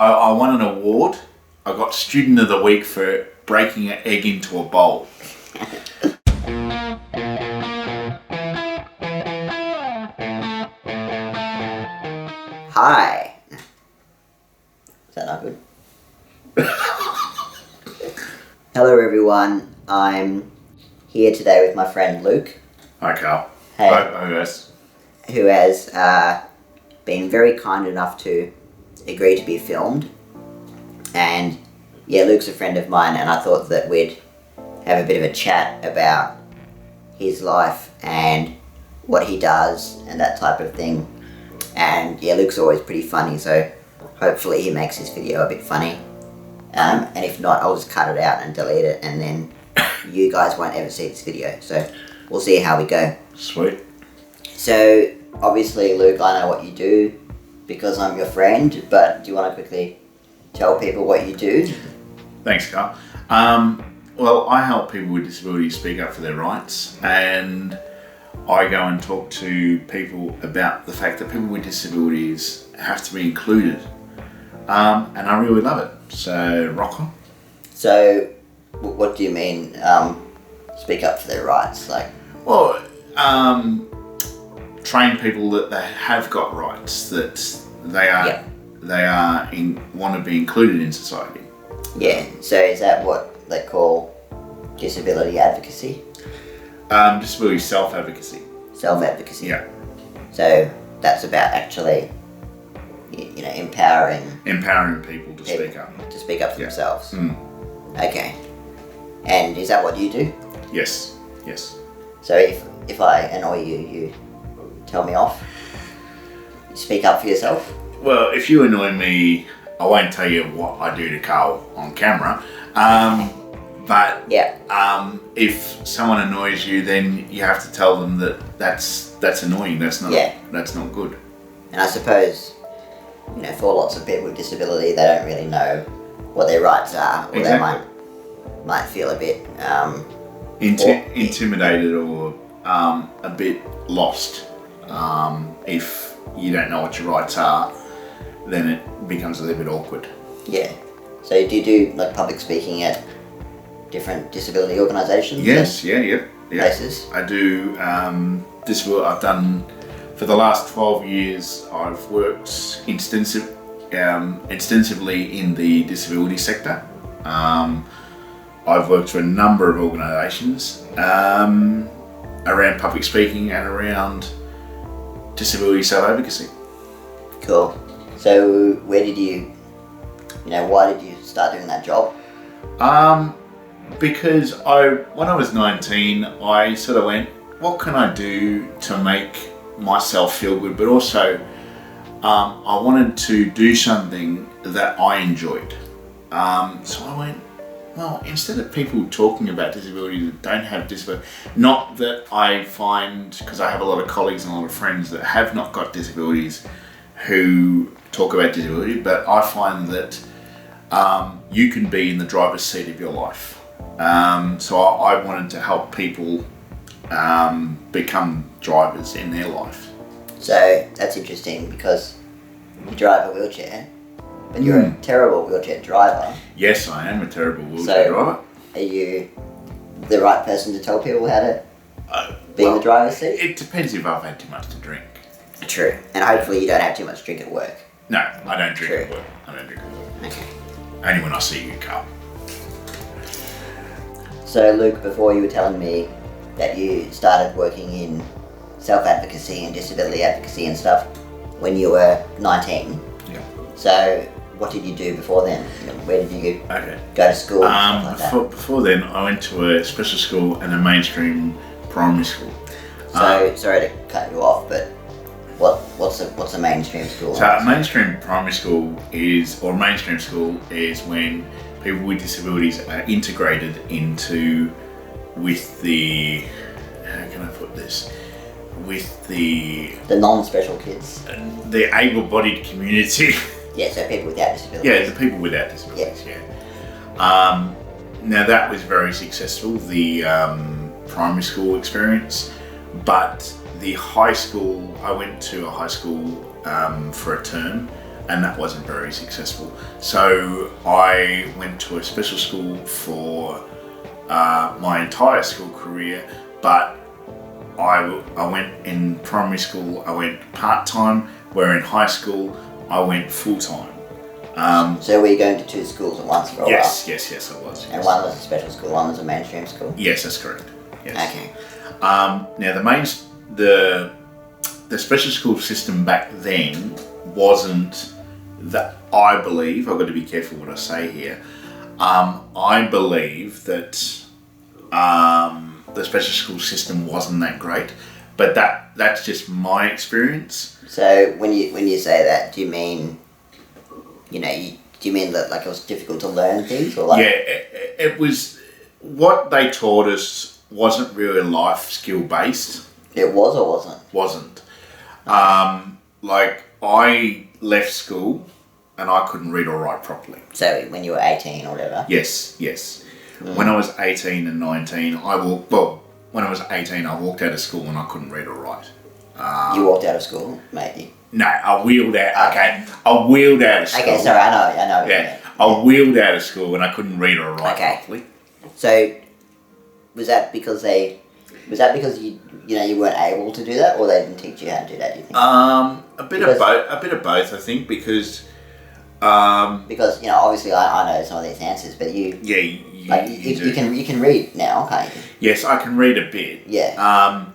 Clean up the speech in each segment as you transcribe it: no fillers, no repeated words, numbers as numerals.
I won an award. I got Student of the Week for breaking an egg into a bowl. Hi. Is that not good? Hello everyone, I'm here today with my friend Luke. Hi, Carl. Hey. Hi, guys. Who has been very kind enough to agree to be filmed. And yeah, Luke's a friend of mine, and I thought that we'd have a bit of a chat about his life and what he does and that type of thing. And yeah, Luke's always pretty funny, so hopefully he makes this video a bit funny. And if not, I'll just cut it out and delete it, and then you guys won't ever see this video. So we'll see how we go. Sweet. So obviously, Luke, I know what you do because I'm your friend, but do you want to quickly tell people what you do? Thanks, Carl. Well, I help people with disabilities speak up for their rights, and I go and talk to people about the fact that people with disabilities have to be included. And I really love it. So, rock on. So, what do you mean, speak up for their rights? Well, train people that they have got rights, that they want to be included in society. Yeah. So, is that what they call disability advocacy? Disability self-advocacy. Self-advocacy. Yeah. So that's about actually, empowering people to speak up. To speak up for themselves. Mm. Okay. And is that what you do? Yes. So if I annoy you, you tell me off? You speak up for yourself? Well, if you annoy me, I won't tell you what I do to Carl on camera. But yeah. If someone annoys you, then you have to tell them that's annoying. That's not good. And I suppose, for lots of people with disability, they don't really know what their rights are, or exactly. they might feel a bit intimidated or a bit lost. If you don't know what your rights are, then it becomes a little bit awkward. Yeah. So do you do public speaking at different disability organisations? Yes, yeah. Places? I do I've done, for the last 12 years, I've worked extensively in the disability sector. I've worked for a number of organisations around public speaking and around disability self-advocacy. Cool. So where did you, why did you start doing that job? Because when I was 19, I sort of went, what can I do to make myself feel good? But also, I wanted to do something that I enjoyed. So I went, well, instead of people talking about disabilities that don't have disability, not that I find, because I have a lot of colleagues and a lot of friends that have not got disabilities who talk about disability, but I find that you can be in the driver's seat of your life. So I wanted to help people become drivers in their life. So that's interesting because you drive a wheelchair, but you're a terrible wheelchair driver. Yes, I am a terrible wheelchair driver. Are you the right person to tell people how to be in the driver's seat? It depends if I've had too much to drink. True. And hopefully you don't have too much to drink at work. No, I don't drink at work. Okay. Only when I see you, Carl. So Luke, before you were telling me that you started working in self-advocacy and disability advocacy and stuff when you were 19. Yeah. So what did you do before then? Where did you go to school and stuff like that? Before then, I went to a special school and a mainstream primary school. So, sorry to cut you off, but what's a mainstream school? So a mainstream primary school is when people with disabilities are integrated with the non-special kids. The able-bodied community. Yeah, so people without disabilities. Yeah, the people without disabilities, yeah. Now that was very successful, the primary school experience, but the high school, I went to a high school for a term, and that wasn't very successful. So I went to a special school for my entire school career, but I went in primary school, I went part-time, where in high school I went full-time. So were you going to two schools at once for a while? Yes, I was. And one was a special school, one was a mainstream school? Yes, that's correct. Yes. Okay. Now the special school system back then wasn't that, I believe, I've got to be careful what I say here, I believe that the special school system wasn't that great, but that's just my experience. So when you say that, do you mean, do you mean that like it was difficult to learn things, or like? Yeah, it was, what they taught us wasn't really life skill based. It was or wasn't? Wasn't. Like I left school and I couldn't read or write properly. So when you were 18 or whatever? Yes. When I was 18 and 19, when I was 18, I walked out of school and I couldn't read or write. You walked out of school, maybe? No, I wheeled out. Okay, I wheeled out of school. Okay, sorry, I know. Yeah, I wheeled out of school and I couldn't read or write properly. So, was that because you weren't able to do that, or they didn't teach you how to do that? Do you think? A bit of both, I think, because obviously I know some of these answers, but you can read now, can't you? Yes, I can read a bit. Yeah.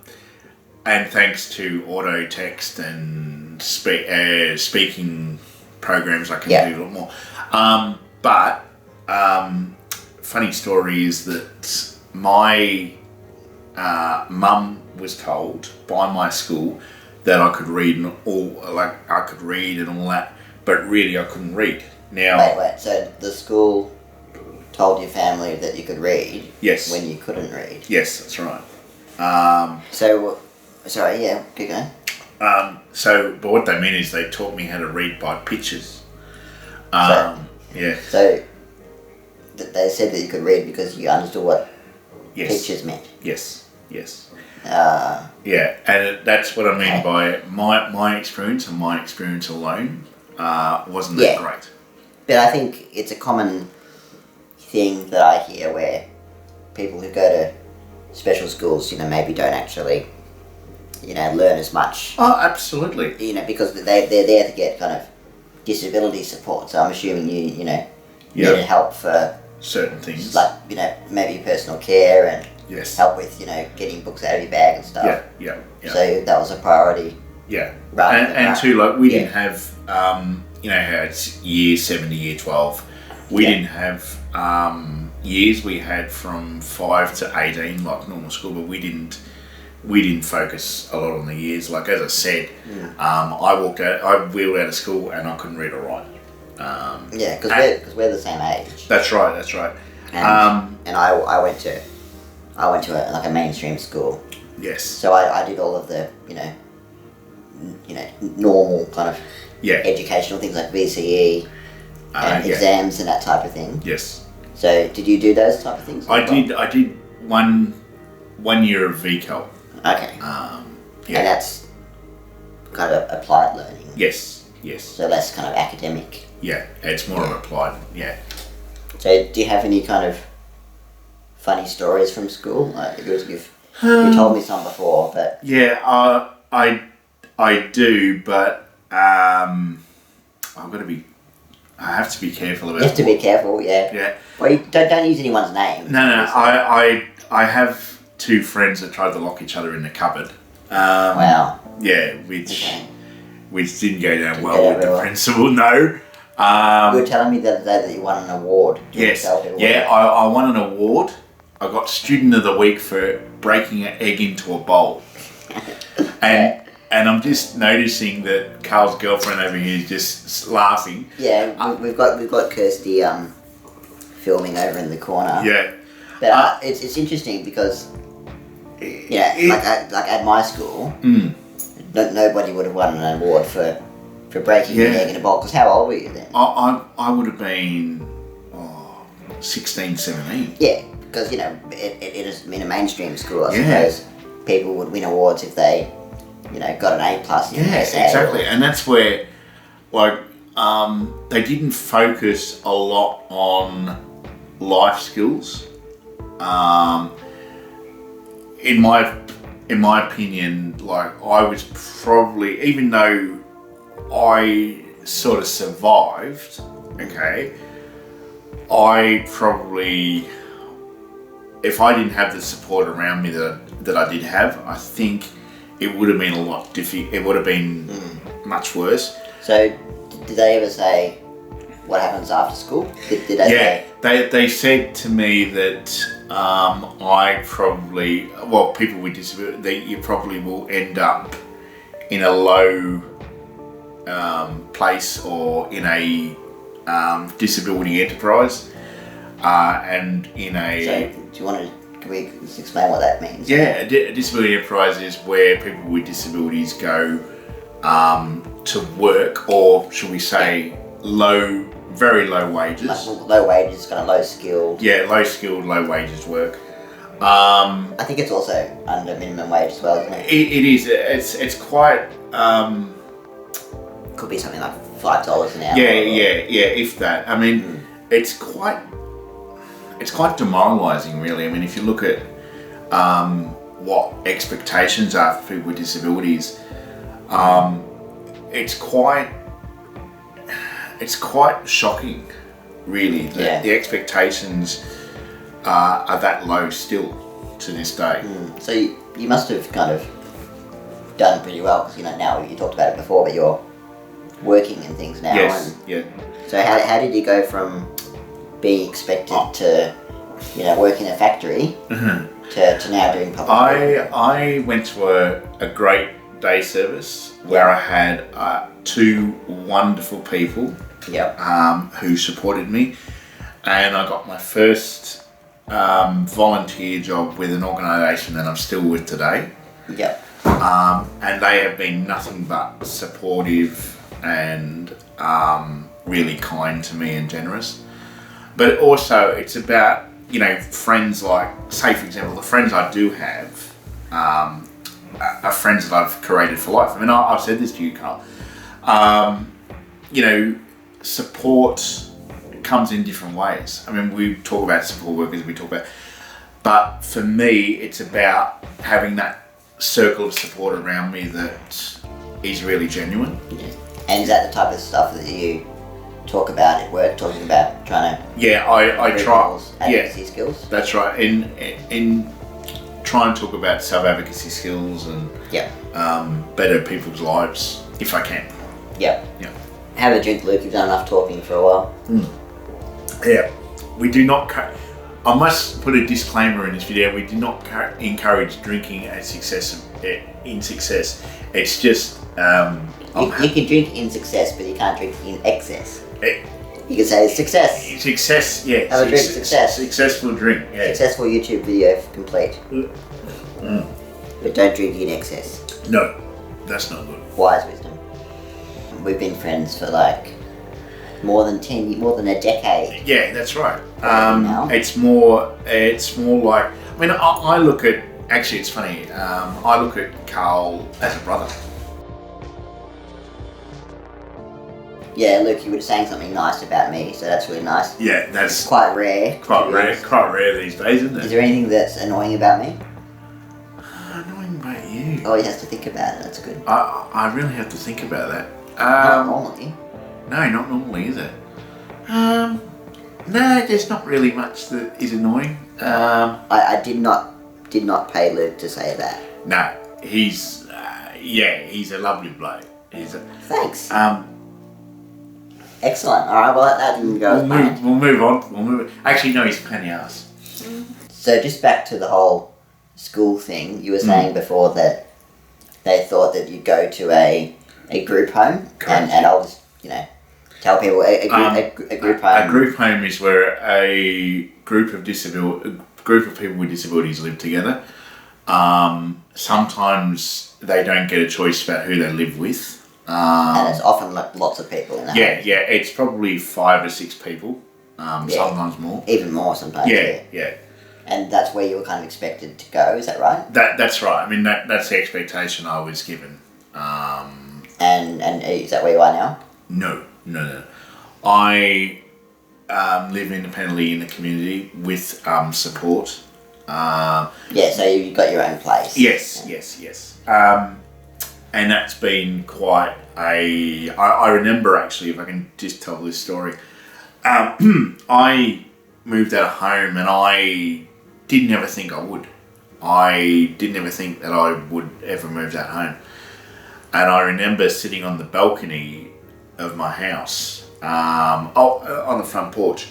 And thanks to auto text and speaking programs, I can do a lot more. But funny story is that my mum was told by my school that I could read and all that, but really I couldn't read. Now, wait. So the school told your family that you could read. Yes. When you couldn't read. Yes, that's right. Sorry, yeah, keep going. But what they mean is they taught me how to read by pictures. Yeah. So they said that you could read because you understood what pictures meant. Yes. Yeah, and that's what I mean by my experience, and my experience alone wasn't that great. But I think it's a common thing that I hear where people who go to special schools, maybe don't actually, learn as much. Oh, absolutely. Because they're there to get kind of disability support. So I'm assuming you needed help for certain things, like maybe personal care and help with getting books out of your bag and stuff. Yeah. So that was a priority. Yeah, and too, like we didn't have how it's year 7 to year 12. We didn't have years. We had from 5 to 18 like normal school, but we didn't focus a lot on the years. Like as I said, I wheeled out of school and I couldn't read or write. Because we're the same age. That's right. And I went to a mainstream school. Yes. So I did all of the normal kind of educational things like VCE and exams and that type of thing. Yes. So did you do those type of things? I did one year of VCAL. Okay. And that's kind of applied learning. Yes. So less kind of academic. Yeah, it's more of applied. Yeah. So do you have any kind of funny stories from school? You've told me some before, but yeah, I do, but I have to be careful about. You have to be careful, yeah. Yeah. Well, you don't use anyone's name. No. I have two friends that tried to lock each other in the cupboard. Wow. Yeah, which didn't go down well with the principal. No. You were telling me the other day that you won an award. Yes. Yeah, I won an award. I got Student of the Week for breaking an egg into a bowl. And I'm just noticing that Carl's girlfriend over here is just laughing. Yeah, we've got Kirsty filming over in the corner. Yeah. But it's interesting because like at my school, nobody would have won an award for breaking an egg in a bowl. Because how old were you then? I would have been 16, 17. Yeah, because it is in a mainstream school. I suppose people would win awards if they got an A+ in their exactly. And that's where, like, they didn't focus a lot on life skills. In my opinion, like I was probably, even though I sort of survived, okay, I probably, if I didn't have the support around me that I did have, I think it would have been a lot difficult. It would have been much worse. So, did they ever say what happens after school? Did they say? They said to me that I probably, well, people with disability, you probably will end up in a low place or in a disability enterprise, and in a. So, do you want to? Can we just explain what that means? Yeah, a disability enterprise is where people with disabilities go to work, or should we say, very low wages. Low wages, kind of low skilled. Yeah, low skilled, low wages work. I think it's also under minimum wage as well, isn't it? It is. It's quite. Could be something like $5 an hour. Yeah. If that. I mean, it's quite demoralising, really. I mean, if you look at what expectations are for people with disabilities, it's quite shocking, really, that the expectations are that low still to this day. So you must have kind of done pretty well, because now you talked about it before, but you're working and things now. Yes. So how did you go from being expected to work in a factory to now doing public? I went to a great day service where I had 2 wonderful people who supported me, and I got my first volunteer job with an organisation that I'm still with today. And they have been nothing but supportive and really kind to me and generous. But also it's about friends, like, say for example, the friends I do have are friends that I've created for life. I mean, I've said this to you, Carl. Support comes in different ways. I mean, we talk about support workers, but for me, it's about having that circle of support around me that is really genuine. And is that the type of stuff that you talk about at work, talking about trying to... Yeah, I try. Advocacy skills? That's right. In try and talk about self-advocacy skills and better people's lives, if I can. Yeah. Have a drink, Luke. You've done enough talking for a while. Yeah. We do not... I must put a disclaimer in this video. We do not encourage drinking in success. It's just... you can drink in success, but you can't drink in excess. You can say success. Success, yeah. Have a drink, success. Successful drink, yeah. Successful YouTube video complete. But don't drink in excess. No, that's not good. Wise wisdom. We've been friends for like more than a decade. Yeah, that's right. It's more like, I mean, I look at, actually it's funny, I look at Carl as a brother. Yeah, Luke, you were saying something nice about me, so that's really nice. Yeah, that's it's quite rare. Quite rare these days, isn't it? Is there anything that's annoying about me? Annoying about you? Oh, he has to think about it. That's good. I really have to think about that. Not normally. No, not normally, is it? No, there's not really much that is annoying. I did not pay Luke to say that. No, he's a lovely bloke. Thanks. Excellent. All right. Well, that didn't go. We'll move on. Actually, no, he's a penny ass. So just back to the whole school thing. You were saying before that they thought that you'd go to a group home, and I'll just tell people a group home. A group home is where a group of people with disabilities live together. Sometimes they don't get a choice about who they live with. And it's often lots of people in that. Yeah, it's probably 5 or 6 people, sometimes more. Even more sometimes. Yeah. And that's where you were kind of expected to go, is that right? That's right. I mean, that's the expectation I was given. And is that where you are now? No. No. I live independently in the community with support. Yeah, so you've got your own place. Yes. And that's been quite I remember, actually, if I can just tell this story. I moved out of home and I didn't ever think I would. I didn't ever think that I would ever move out of home. And I remember sitting on the balcony of my house, on the front porch.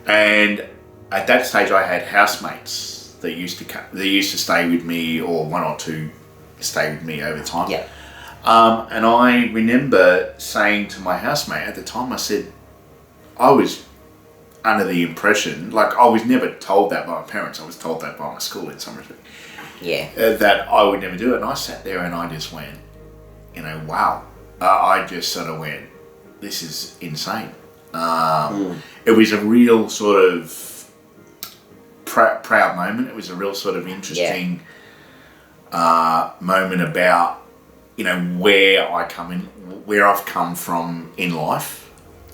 And at that stage I had housemates that used to stay with me, or one or two stay with me over time. Yeah. And I remember saying to my housemate at the time, I said, I was under the impression, like, I was never told that by my parents, I was told that by my school in some respect. Yeah. That I would never do it. And I sat there and I just went, wow. I just sort of went, this is insane. It was a real sort of proud moment. It was a real sort of interesting moment about, where I've come from in life.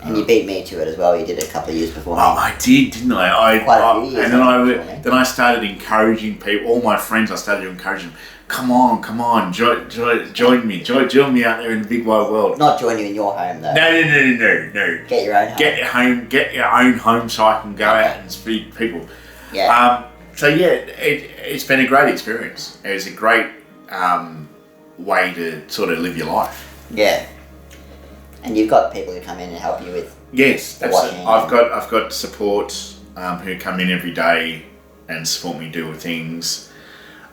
And you beat me to it as well. You did it a couple of years before me. Oh, I did, didn't I? Quite a few years. And then I started encouraging people. All my friends, I started to encourage them. Come on, join me out there in the big wide world. Not join you in your home though. No. Get your own home. Get your own home, so I can go out and speak to people. Yeah. So yeah, it's been a great experience. It was a great way to sort of live your life. Yeah. And you've got people who come in and help you with. Yes, the washing. I've got support who come in every day and support me do things,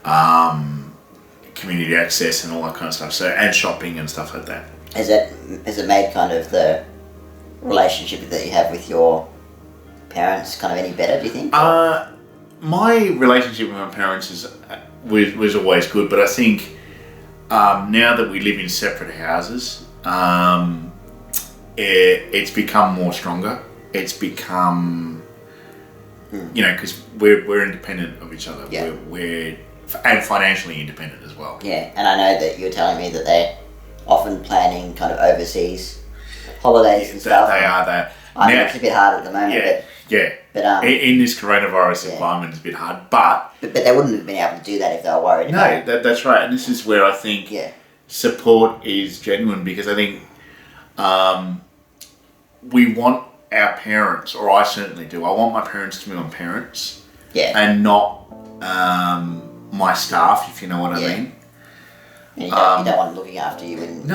community access and all that kind of stuff. So, and shopping and stuff like that. Has it made kind of the relationship that you have with your parents kind of any better, do you think? My relationship with my parents was always good, but I think now that we live in separate houses, it's become more stronger. It's become, because we're independent of each other. Yeah. We're and financially independent as well. Yeah, and I know that you were telling me that they're often planning kind of overseas holidays and stuff. They are that. I know it's a bit hard at the moment. But in this coronavirus environment, it's a bit hard. But they wouldn't have been able to do that if they were worried. No, that's right. And this is where I think support is genuine, because I think we want our parents, or I certainly do. I want my parents to be my parents, and not my staff, if you know what I mean. And you don't want them looking after you. When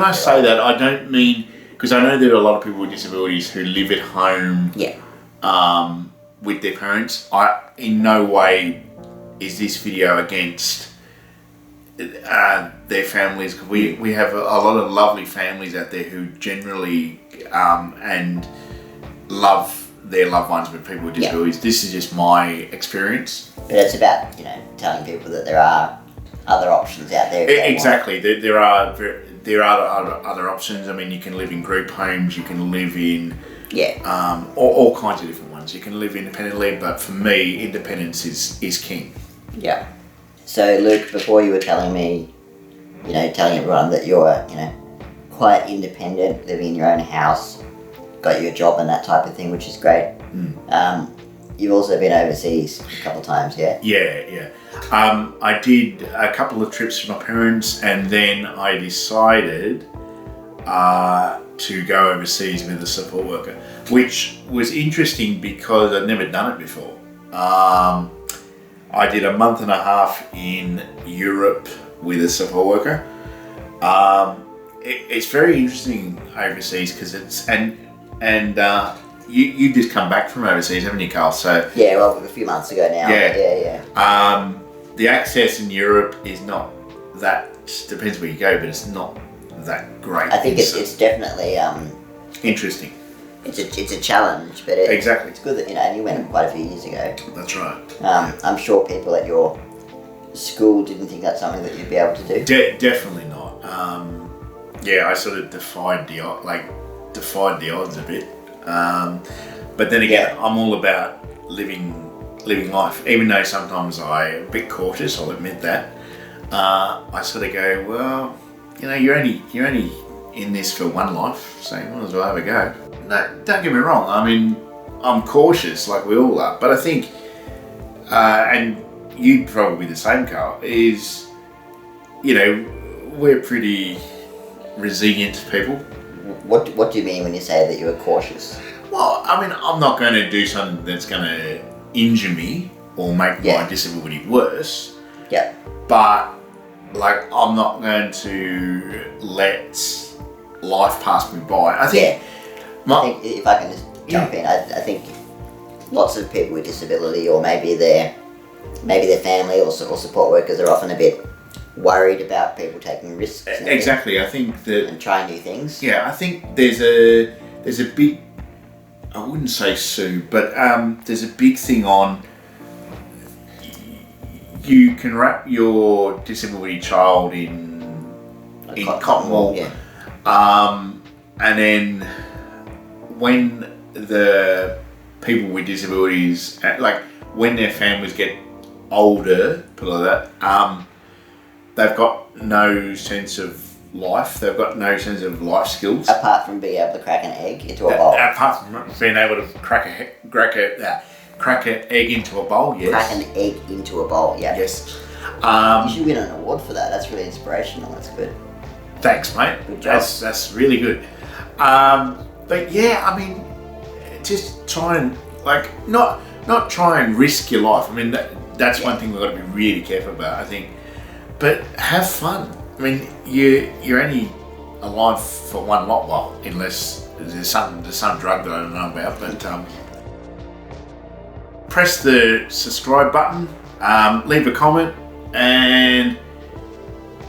I say that, I don't mean, because I know there are a lot of people with disabilities who live at home with their parents. In no way is this video against their families. We have a lot of lovely families out there who generally and love their loved ones with people with disabilities. This is just my experience. But it's about telling people that there are other options out there. Exactly, there are other options. I mean, you can live in group homes. You can live in all kinds of different ones. You can live independently, but for me, independence is king. Yeah. So Luke, before you were telling me, telling everyone that you're, quite independent, living in your own house, got you a job and that type of thing, which is great. You've also been overseas a couple of times, yeah? Yeah. I did a couple of trips with my parents, and then I decided to go overseas with a support worker, which was interesting because I'd never done it before. I did a month and a half in Europe with a support worker. It's very interesting overseas because it's you just come back from overseas, haven't you, Carl? So well, a few months ago now. Yeah. The access in Europe is not that. Depends where you go, but it's not that great. I think it's definitely interesting. It's a challenge, but exactly. It's good that and you went quite a few years ago. That's right. I'm sure people at your school didn't think that's something that you'd be able to do. Definitely not. I sort of defied the odds a bit. But then again, I'm all about living life. Even though sometimes I'm a bit cautious, I'll admit that. I sort of go, well, you're only in this for one life, so you might as well have a go. No, don't get me wrong. I mean, I'm cautious, like we all are. But I think, and you'd probably be the same, Carl, is, you know, we're pretty resilient people. What do you mean when you say that you are cautious? Well, I mean, I'm not going to do something that's going to injure me or make my disability worse. Yeah. But, like, I'm not going to let life pass me by. I think if I can just jump in, I think lots of people with disability, or maybe their family or support workers, are often a bit worried about people taking risks. Exactly. I think that, and trying new things. Yeah, I think there's a big, I wouldn't say sue, but there's a big thing on. You can wrap your disability child in cotton wool, and then when the people with disabilities, like when their families get older, put it like that, they've got no sense of life. They've got no sense of life skills. Apart from being able to crack an egg into a bowl. Apart from being able to crack an egg into a bowl, yes. Crack an egg into a bowl, yeah. Yes. You should win an award for that. That's really inspirational. That's good. Thanks, mate. Good job. That's really good. But yeah, I mean, just try and not try and risk your life. I mean, that's one thing we've got to be really careful about, I think. But have fun. I mean, you're only alive for one lot, well, unless there's some drug that I don't know about. But press the subscribe button, leave a comment, and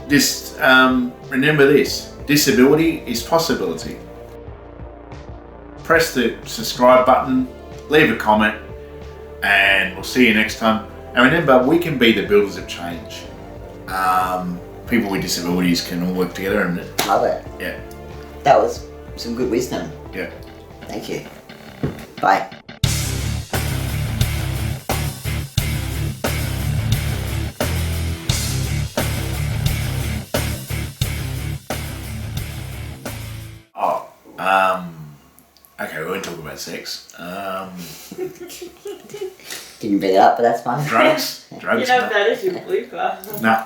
just remember this: disability is possibility. Press the subscribe button, leave a comment, and we'll see you next time. And remember, we can be the builders of change. People with disabilities can all work together, and love it. Yeah, that was some good wisdom. Yeah, thank you. Bye. Okay, we won't talk about sex. Didn't bring it up, but that's fine. Drugs. You know that is your blooper. No.